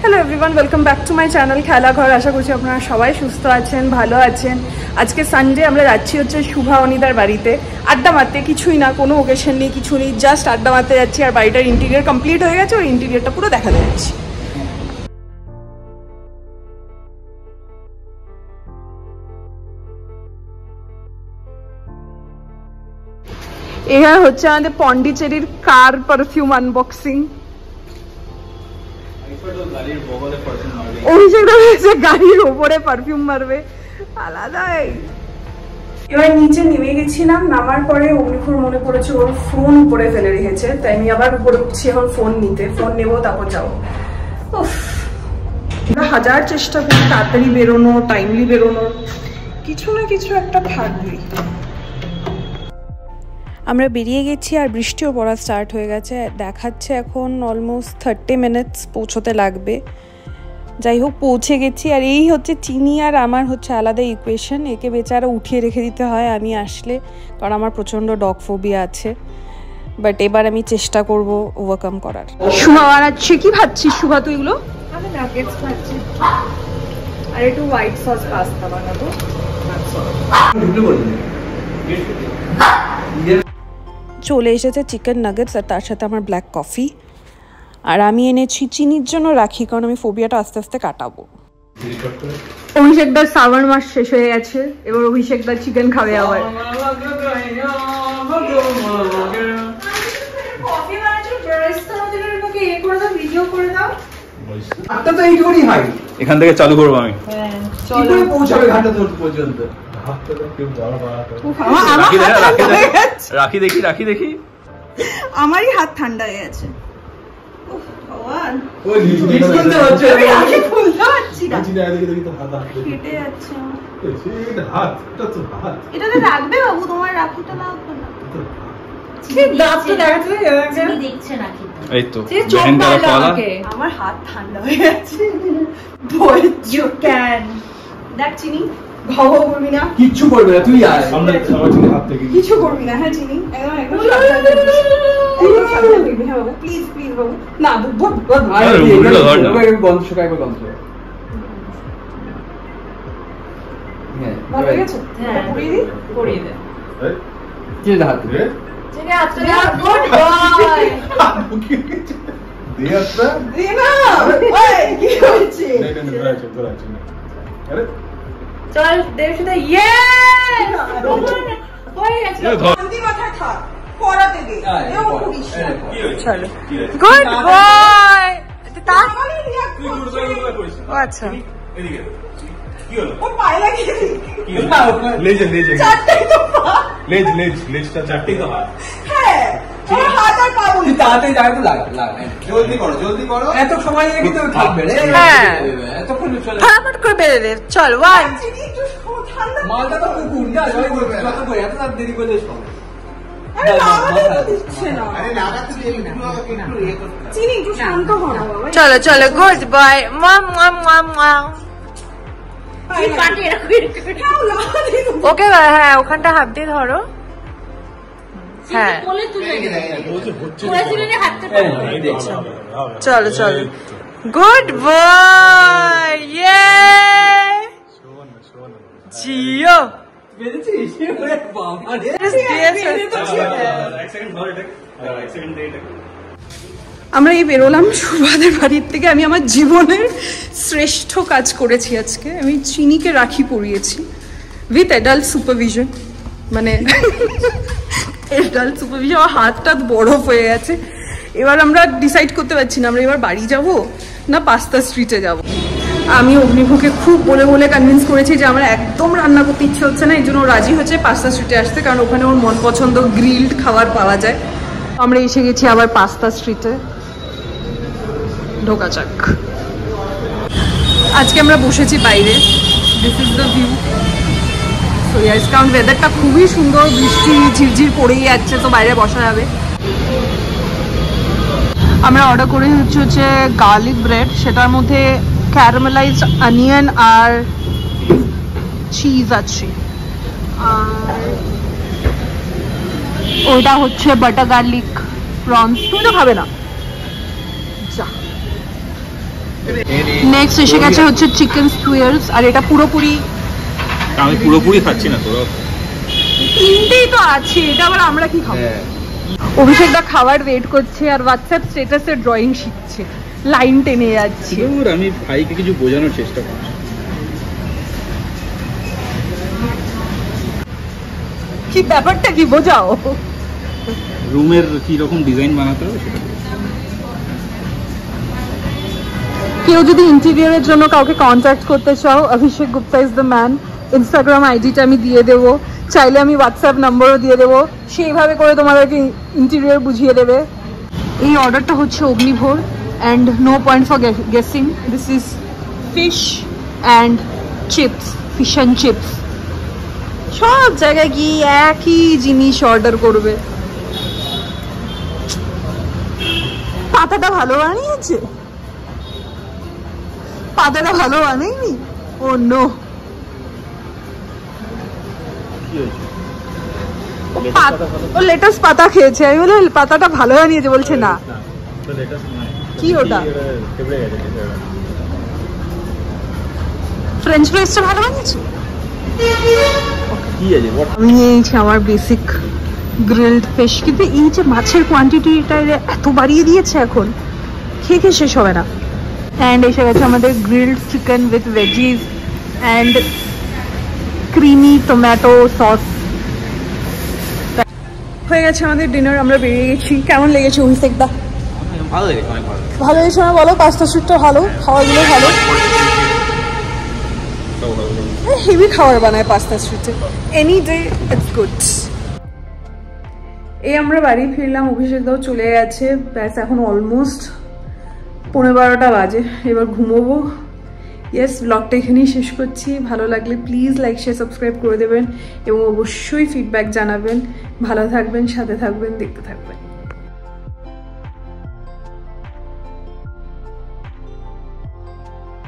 Hello everyone, welcome back to my channel Khelaghar. আশা করছি আপনারা সবাই সুস্থ আছেন, ভালো আছেন। আজকে সানডে, আমরা যাচ্ছি হচ্ছে শুভা অনিদার বাড়িতে আড্ডা মারতে। কিছুই না, কোনো ওকেশন নেই, কিছু নেই, জাস্ট আড্ডা মারতে যাচ্ছি। আর বাড়িটার ইন্টেরিয়ার কমপ্লিট হয়ে গেছে, ওই ইন্টেরিয়ারটা পুরো দেখাতে যাচ্ছি। এখানে হচ্ছে আমাদের পন্ডিচেরির কার পারফিউম আনবক্সিং। গাড়ির ওপরে পারফিউম মারবে, আলাদাই। এবার নিচে নেমে গেছিলাম, নামার পরে অগ্নিপুর মনে পড়েছে ওর ফোন উপরে ফেলে রেখেছে, তাই আমি আবার উপরে উঠছি এখন ফোন নিতে। ফোন নেবো, তারপর যাবো। আমরা হাজার চেষ্টা করি তাড়াতাড়ি বেরোনো, টাইমলি বেরোনোর, কিছু না কিছু একটা থাকবেই। আমরা বেরিয়ে গেছি আর বৃষ্টিও পড়া স্টার্ট হয়ে গেছে। দেখাচ্ছে এখন অলমোস্ট 30 মিনিটস পৌঁছতে লাগবে। যাই হোক, পৌঁছে গেছি। আর এই হচ্ছে চিনি আর আমার হচ্ছে আলাদা ইকুয়েশন। একে বেচারা উঠিয়ে রেখে দিতে হয় আমি আসলে, কারণ আমার প্রচণ্ড ডগ ফোবিয়া আছে। বাট এবার আমি চেষ্টা করব ওভারকাম করার। শুভা বানাচ্ছে, কি ভাবছিস শুভা তুই? এগুলো আমি নাগেটস খাচ্ছি আর একটু হোয়াইট সস পাস্তা বানাবো। চলে এসেছে চিকেন নাগেটস আর তার সাথে আমার ব্ল্যাক কফি। আর আমি এনেছি চিনির জন্য রাখি, কারণ আমি ফোবিয়াটা আস্তে আস্তে কাটাবো। অভিষেকদার শ্রাবণ মাস শেষ হয়ে গেছে, এবার অভিষেকদার চিকেন খাবে আবার। এখান থেকে চালু করবো আমি। রাখি দেখি, রাখি দেখি। আমারই হাত ঠান্ডা হয়ে গেছে। এটাতে রাখবে বাবু, তোমার রাখিটা না আমার হাত ঠান্ডা হয়ে গেছে। দেখ চিনি, ঘাও করবি না, কিচ্ছু করবি না তুই, কিছু করবি না। হ্যাঁ চিনি, একদম প্লিজ প্লিজ বাবু, না গন্ধ শুকায় গন্ধ। ভালো লেগেছে? হ্যাঁ করিয়ে দে। চল দেখ শুধু ইয়ে হয়ে গেছে। শান্তি মাথায় থাক, পড়াতে দে। এও করিস না। চলো গুড বয়। তাহলে রিঅ্যাক্ট করছিস। আচ্ছা এদিকে কি হলো? ও পায়ে লাগিয়েছে। কি হলো? লেজ চারটেই তো পা। লেজটা চারটেই তো হাত। হ্যাঁ ওর হাত আর পা বলি। তাড়াতাড়ি যাবে তো লাগা। জলদি করো। এত সময় লেগে তো থাকবে রে। হ্যাঁ এতক্ষণ চলে। ফটাফট করে বেরে দে। চল 1 মালটা তো কুকুর যা জয় করবে, যত করে এত রাত দেরি করলে সব। আরে লাগাতে তো দিচ্ছে না। আরে লাগাতে দেরি না, চিনি একটু শান্ত হ না বাবা। চলো গুড বয়। এই পাটি রাখো। ওকে হ্যাঁ, ওখানটা হাত দিয়ে ধরো। হ্যাঁ চলো গুড বয়। ইয়ে জিও আমরা এই বেরোলাম শুভাদের বাড়ির থেকে। আমি আমার জীবনের শ্রেষ্ঠ কাজ করেছি আজকে। আমি চিনিকে রাখি পরিয়েছি উইথ অ্যাডাল্ট সুপারভিশন। মানে অ্যাডাল্ট সুপারভিশন। আমার হাতটা বরফ হয়ে গেছে। এবার আমরা ডিসাইড করতে পারছি না আমরা এবার বাড়ি যাব না পাস্তা স্ট্রিটে যাব। আমি অগ্নিভোগকে খুব বলে কনভিন্স করেছি যে আমার একদম রান্না করতে ইচ্ছে হচ্ছে না, এই জন্য রাজি হচ্ছে পাস্তা স্ট্রিটে আসতে, কারণ ওখানে ওর মন পছন্দ গ্রিলড খাবার পাওয়া যায়। আমরা এসে গেছি আবার পাস্তা স্ট্রিটে। ঢোকা যাক। আজকে আমরা বসেছি বাইরে। This is the view. So ইয়াস, কারণ ওয়েদারটা খুবই সুন্দর, বৃষ্টি ঝিরঝির পড়েই যাচ্ছে, তো বাইরে বসা যাবে। আমরা অর্ডার করে হচ্ছে গার্লিক ব্রেড, সেটার মধ্যে ক্যারামেলাইজড অনিয়ন আর চিজ আছে। আর ওটা হচ্ছে বাটার গার্লিক প্রনস। তুই তো খাবে না, যা। নেক্সট এসে গেছে হচ্ছে চিকেন স্কুয়ারস, আর এটা পুরোপুরি আমি পুরোপুরি খাচ্ছি না, তোরা তিনটেই তো আছে, এটা আবার আমরা কি খাবো? অভিষেক দা খাবার ওয়েট করছে আর হোয়াটসঅ্যাপ স্ট্যাটাসে ড্রয়িং শিখছে, লাইন টেনে যাচ্ছে। আমি ভাইকে কিছু বোঝানোর চেষ্টা করছি। কি ব্যাপারটা কি বোঝাও? রুমের কি রকম ডিজাইন বানাতে হবে সেটা। কেউ যদি ইন্টেরিয়রের জন্য কাউকে কন্ট্যাক্ট করতে চাও, Abhishek Gupta is the man. Instagram আইডিটা আমি দিয়ে দেবো, চাইলে আমি হোয়াটসঅ্যাপ নাম্বারও দিয়ে দেবো, সেইভাবে করে তোমাদেরকে ইন্টেরিয়র বুঝিয়ে দেবে। এই অর্ডারটা হচ্ছে অগ্নিভোর, and no point for guessing, this is fish and chips, fish and chips. সব জায়গায় গিয়ে একই জিনিস অর্ডার করবে। পাতাটা ভালো বানিয়েছে, পাতাটা ভালো বানায়নি। ও নো, ও লেটাস পাতা খেয়েছে। আমি বলি পাতাটা ভালো বানিয়েছে, বলছে না। কি ওটা? ফ্রেঞ্চ ফ্রাইসটা ভালো বানিয়েছে। আমি নিয়েছি আমার বেসিক গ্রিলড ফিশ, কিন্তু এই যে মাছের কোয়ান্টিটিটা এত বাড়িয়ে দিয়েছে এখন, খেয়ে খেয়ে শেষ হবে না। অ্যান্ড এসে গেছে আমাদের grilled chicken with veggies and creamy tomato sauce. হয়ে গেছে আমাদের ডিনার, আমরা বেরিয়ে গেছি। কেমন লেগেছে অভিষেক দা? ভালো লেগেছে, অনেক ভালো। ভালো লেগেছে না বলো? পাস্তা স্যুটটা ভালো, খাওয়াগুলো ভালো, হেভি খাবার বানায় পাস্তা স্ট্রিটে, এনি ডে ইটস গুড। এই আমরা বাড়ি ফিরলাম, অভিষেক দাও চলে গেছে, ব্যাস এখন অলমোস্ট 11:15 বাজে, এবার ঘুমোবো। ইয়েস, ব্লগটা এখানেই শেষ করছি। ভালো লাগলে প্লিজ লাইক শেয়ার সাবস্ক্রাইব করে দেবেন এবং অবশ্যই ফিডব্যাক জানাবেন। ভালো থাকবেন, সাথে থাকবেন, দেখতে থাকবেন।